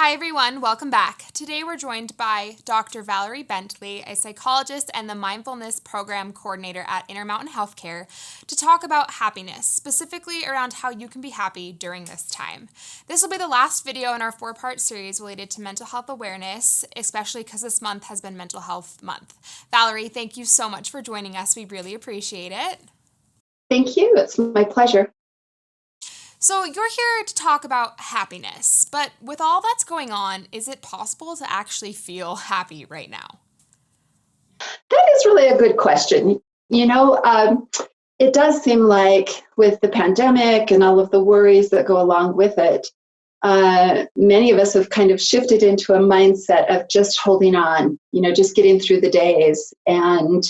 Hi, everyone. Welcome back. Today, we're joined by Dr. Valerie Bentley, a psychologist and the Mindfulness Program Coordinator at Intermountain Healthcare, to talk about happiness, specifically around how you can be happy during this time. This will be the last video in our 4-part series related to mental health awareness, especially because this month has been Mental Health Month. Valerie, thank you so much for joining us. We really appreciate it. Thank you. It's my pleasure. So, you're here to talk about happiness, but with all that's going on, is it possible to actually feel happy right now? That is really a good question. It does seem like with the pandemic and all of the worries that go along with it, many of us have kind of shifted into a mindset of just holding on, just getting through the days. And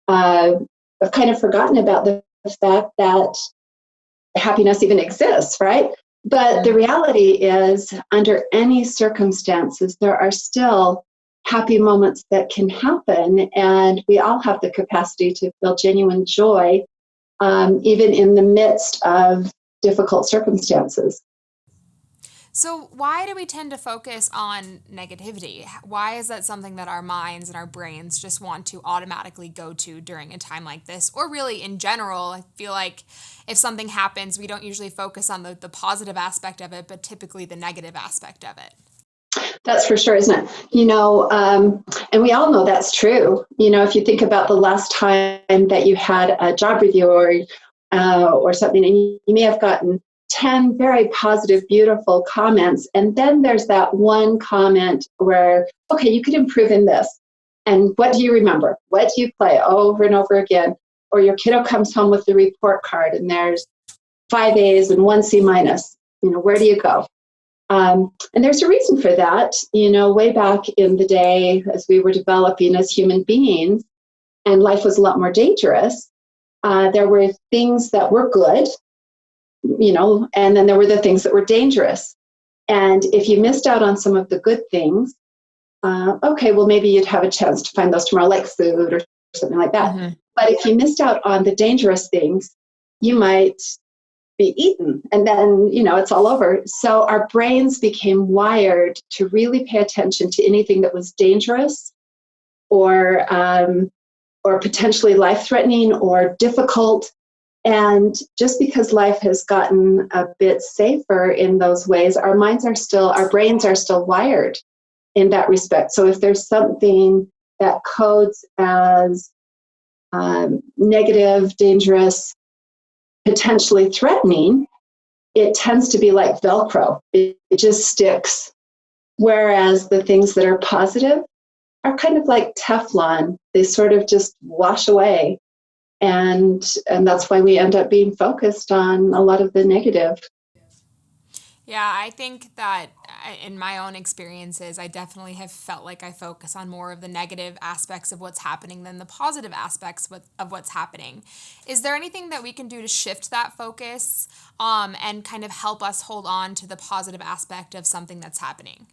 I've kind of forgotten about the fact that happiness even exists, right? But the reality is, under any circumstances, there are still happy moments that can happen, and we all have the capacity to feel genuine joy, even in the midst of difficult circumstances. So, why do we tend to focus on negativity? Why is that something that our minds and our brains just want to automatically go to during a time like this? Or really in general, I feel like if something happens, we don't usually focus on the positive aspect of it, but typically the negative aspect of it. That's for sure, isn't it? And we all know that's true. If you think about the last time that you had a job review or something, and you may have gotten 10 very positive, beautiful comments. And then there's that one comment where, okay, you could improve in this. And what do you remember? What do you play over and over again? Or your kiddo comes home with the report card and there's 5 A's and 1 C minus. Where do you go? And there's a reason for that. Way back in the day, as we were developing as human beings and life was a lot more dangerous, there were things that were good, and then there were the things that were dangerous. And if you missed out on some of the good things, well, maybe you'd have a chance to find those tomorrow, like food or something like that. Mm-hmm. But if you missed out on the dangerous things, you might be eaten, and then, it's all over. So our brains became wired to really pay attention to anything that was dangerous or potentially life-threatening or difficult. And just because life has gotten a bit safer in those ways, our brains are still wired in that respect. So if there's something that codes as negative, dangerous, potentially threatening, it tends to be like Velcro. It just sticks. Whereas the things that are positive are kind of like Teflon. They sort of just wash away. And that's why we end up being focused on a lot of the negative. Yeah, I think that in my own experiences, I definitely have felt like I focus on more of the negative aspects of what's happening than the positive aspects of what's happening. Is there anything that we can do to shift that focus and kind of help us hold on to the positive aspect of something that's happening?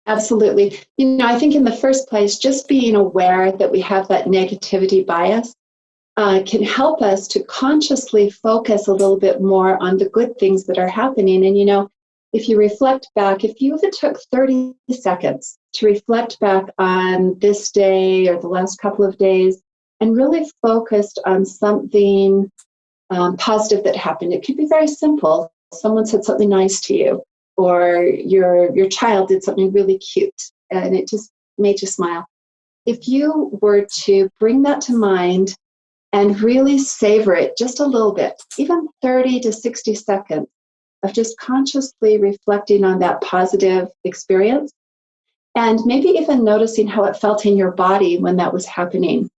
Absolutely. I think in the first place, just being aware that we have that negativity bias can help us to consciously focus a little bit more on the good things that are happening. And, if you reflect back, if you even took 30 seconds to reflect back on this day or the last couple of days and really focused on something positive that happened, it could be very simple. Someone said something nice to you, or your child did something really cute, and it just made you smile. If you were to bring that to mind and really savor it just a little bit, even 30 to 60 seconds of just consciously reflecting on that positive experience, and maybe even noticing how it felt in your body when that was happening.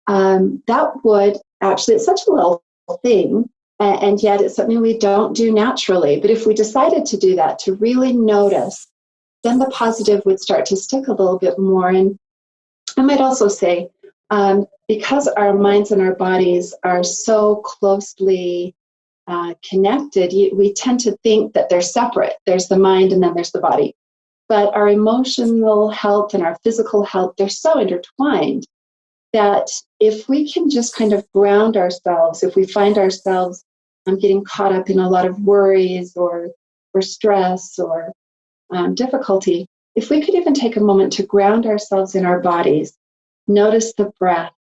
That would actually, it's such a little thing, and yet it's something we don't do naturally. But if we decided to do that, to really notice, then the positive would start to stick a little bit more. And I might also say, because our minds and our bodies are so closely connected, we tend to think that they're separate. There's the mind and then there's the body. But our emotional health and our physical health, they're so intertwined that if we can just kind of ground ourselves, if we find ourselves getting caught up in a lot of worries or stress or difficulty, if we could even take a moment to ground ourselves in our bodies, notice the breath,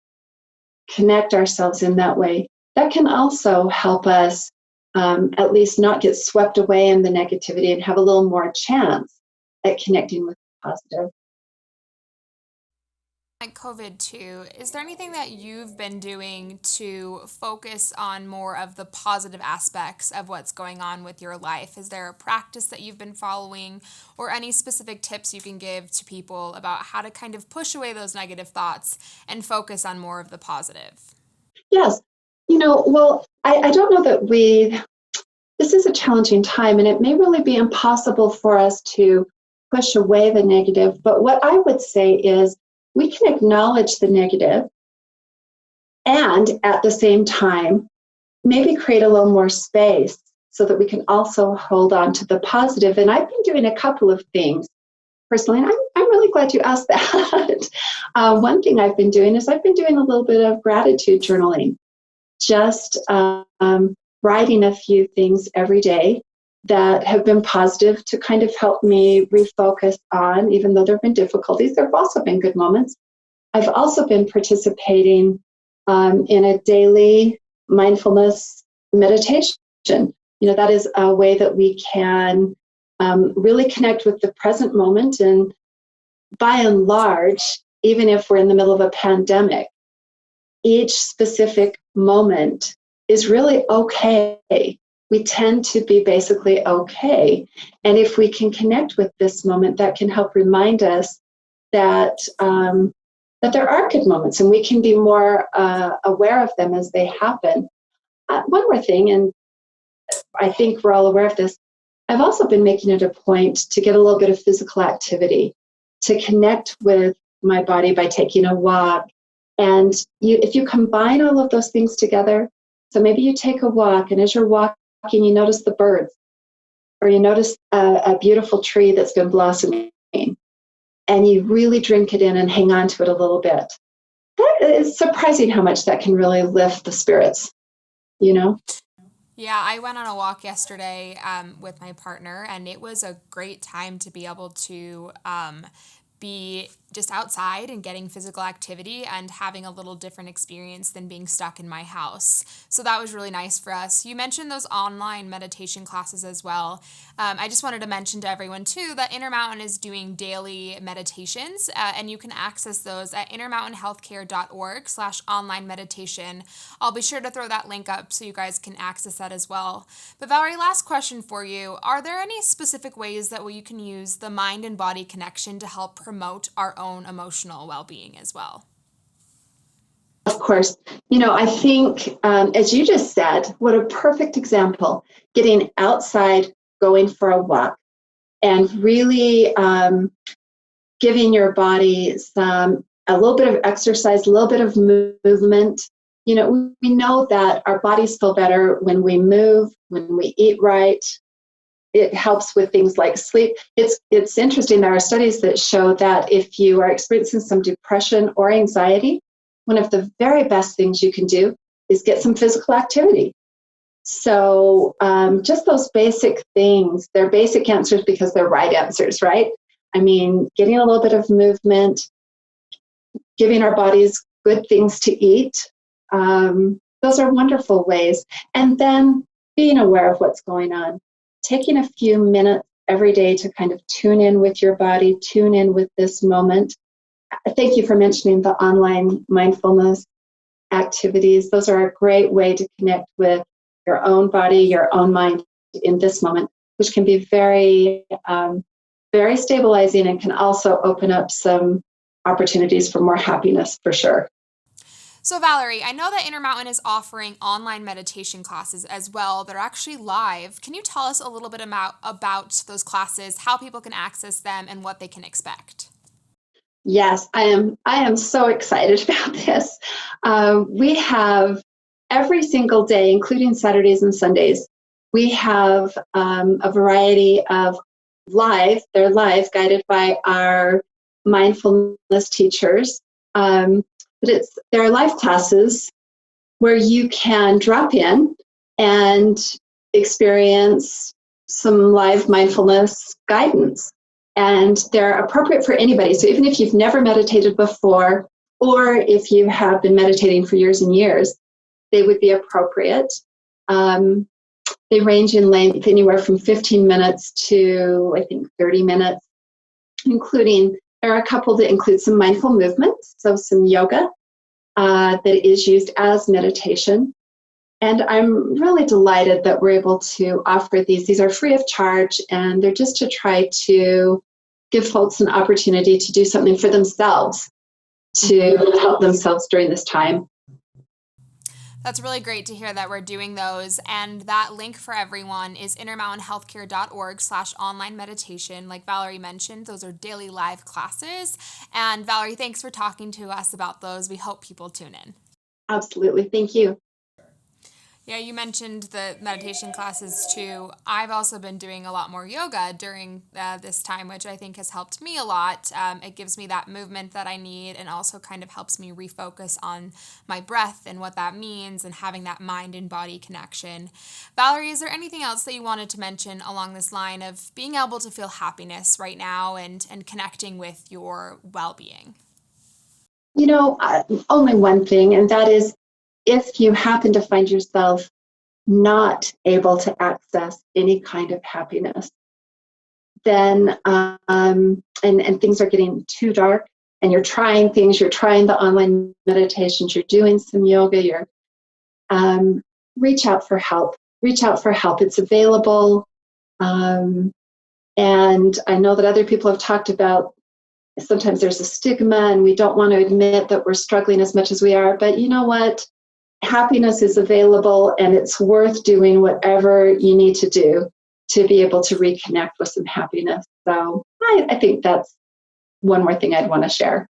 connect ourselves in that way, that can also help us at least not get swept away in the negativity and have a little more chance at connecting with the positive. Like COVID too, is there anything that you've been doing to focus on more of the positive aspects of what's going on with your life? Is there a practice that you've been following or any specific tips you can give to people about how to kind of push away those negative thoughts and focus on more of the positive? Yes. Well, I don't know that this is a challenging time, and it may really be impossible for us to push away the negative. But what I would say is we can acknowledge the negative and at the same time, maybe create a little more space so that we can also hold on to the positive. And I've been doing a couple of things personally, and I'm really glad you asked that. One thing I've been doing is I've been doing a little bit of gratitude journaling, just writing a few things every day that have been positive to kind of help me refocus on, even though there have been difficulties, there have also been good moments. I've also been participating in a daily mindfulness meditation. That is a way that we can really connect with the present moment. And by and large, even if we're in the middle of a pandemic, each specific moment is really okay. We tend to be basically okay. And if we can connect with this moment, that can help remind us that that there are good moments, and we can be more aware of them as they happen. One more thing, and I think we're all aware of this, I've also been making it a point to get a little bit of physical activity, to connect with my body by taking a walk. And if you combine all of those things together, so maybe you take a walk, and as you're walking, you notice the birds, or you notice a beautiful tree that's been blossoming, and you really drink it in and hang on to it a little bit. That is surprising how much that can really lift the spirits, you know? Yeah, I went on a walk yesterday with my partner, and it was a great time to be able to be just outside and getting physical activity and having a little different experience than being stuck in my house. So that was really nice for us. You mentioned those online meditation classes as well. I just wanted to mention to everyone too that Intermountain is doing daily meditations, and you can access those at intermountainhealthcare.org/online meditation. I'll be sure to throw that link up so you guys can access that as well. But Valerie, last question for you. Are there any specific ways that you can use the mind and body connection to help promote our own emotional well-being as well? Of course. I think, as you just said, what a perfect example, getting outside, going for a walk, and really giving your body a little bit of exercise, a little bit of movement. We know that our bodies feel better when we move, when we eat right. It helps with things like sleep. It's interesting. There are studies that show that if you are experiencing some depression or anxiety, one of the very best things you can do is get some physical activity. So just those basic things, they're basic answers because they're right answers, right? I mean, getting a little bit of movement, giving our bodies good things to eat, those are wonderful ways. And then being aware of what's going on. Taking a few minutes every day to kind of tune in with your body, tune in with this moment. Thank you for mentioning the online mindfulness activities. Those are a great way to connect with your own body, your own mind in this moment, which can be very, very stabilizing, and can also open up some opportunities for more happiness for sure. So Valerie, I know that Intermountain is offering online meditation classes as well. They're actually live. Can you tell us a little bit about those classes, how people can access them, and what they can expect? Yes, I am so excited about this. We have every single day, including Saturdays and Sundays, we have a variety of they're live, guided by our mindfulness teachers. But there are live classes where you can drop in and experience some live mindfulness guidance. And they're appropriate for anybody. So even if you've never meditated before, or if you have been meditating for years and years, they would be appropriate. They range in length anywhere from 15 minutes to, I think, 30 minutes, including, there are a couple that include some mindful movements, so some yoga that is used as meditation. And I'm really delighted that we're able to offer these. These are free of charge, and they're just to try to give folks an opportunity to do something for themselves, to help themselves during this time. That's really great to hear that we're doing those. And that link for everyone is intermountainhealthcare.org/online meditation. Like Valerie mentioned, those are daily live classes. And Valerie, thanks for talking to us about those. We hope people tune in. Absolutely. Thank you. Yeah, you mentioned the meditation classes too. I've also been doing a lot more yoga during this time, which I think has helped me a lot. It gives me that movement that I need and also kind of helps me refocus on my breath and what that means and having that mind and body connection. Valerie, is there anything else that you wanted to mention along this line of being able to feel happiness right now and connecting with your well-being? Only one thing, and that is, if you happen to find yourself not able to access any kind of happiness, then and things are getting too dark, and you're trying things, you're trying the online meditations, you're doing some yoga, you're reach out for help. Reach out for help. It's available, and I know that other people have talked about sometimes there's a stigma, and we don't want to admit that we're struggling as much as we are. But you know what? Happiness is available, and it's worth doing whatever you need to do to be able to reconnect with some happiness. So I think that's one more thing I'd want to share.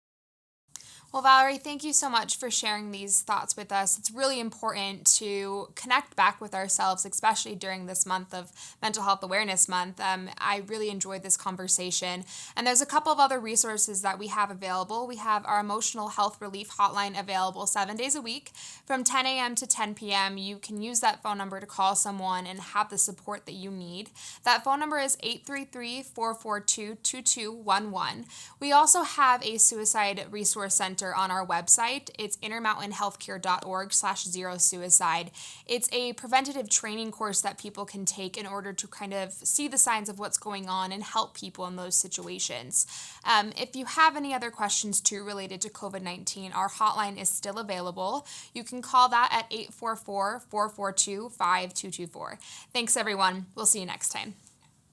Well, Valerie, thank you so much for sharing these thoughts with us. It's really important to connect back with ourselves, especially during this month of Mental Health Awareness Month. I really enjoyed this conversation. And there's a couple of other resources that we have available. We have our emotional health relief hotline available 7 days a week from 10 a.m. to 10 p.m. You can use that phone number to call someone and have the support that you need. That phone number is 833-442-2211. We also have a suicide resource center on our website. It's intermountainhealthcare.org/0suicide. It's a preventative training course that people can take in order to kind of see the signs of what's going on and help people in those situations. If you have any other questions too related to COVID-19, our hotline is still available. You can call that at 844-442-5224. Thanks everyone. We'll see you next time.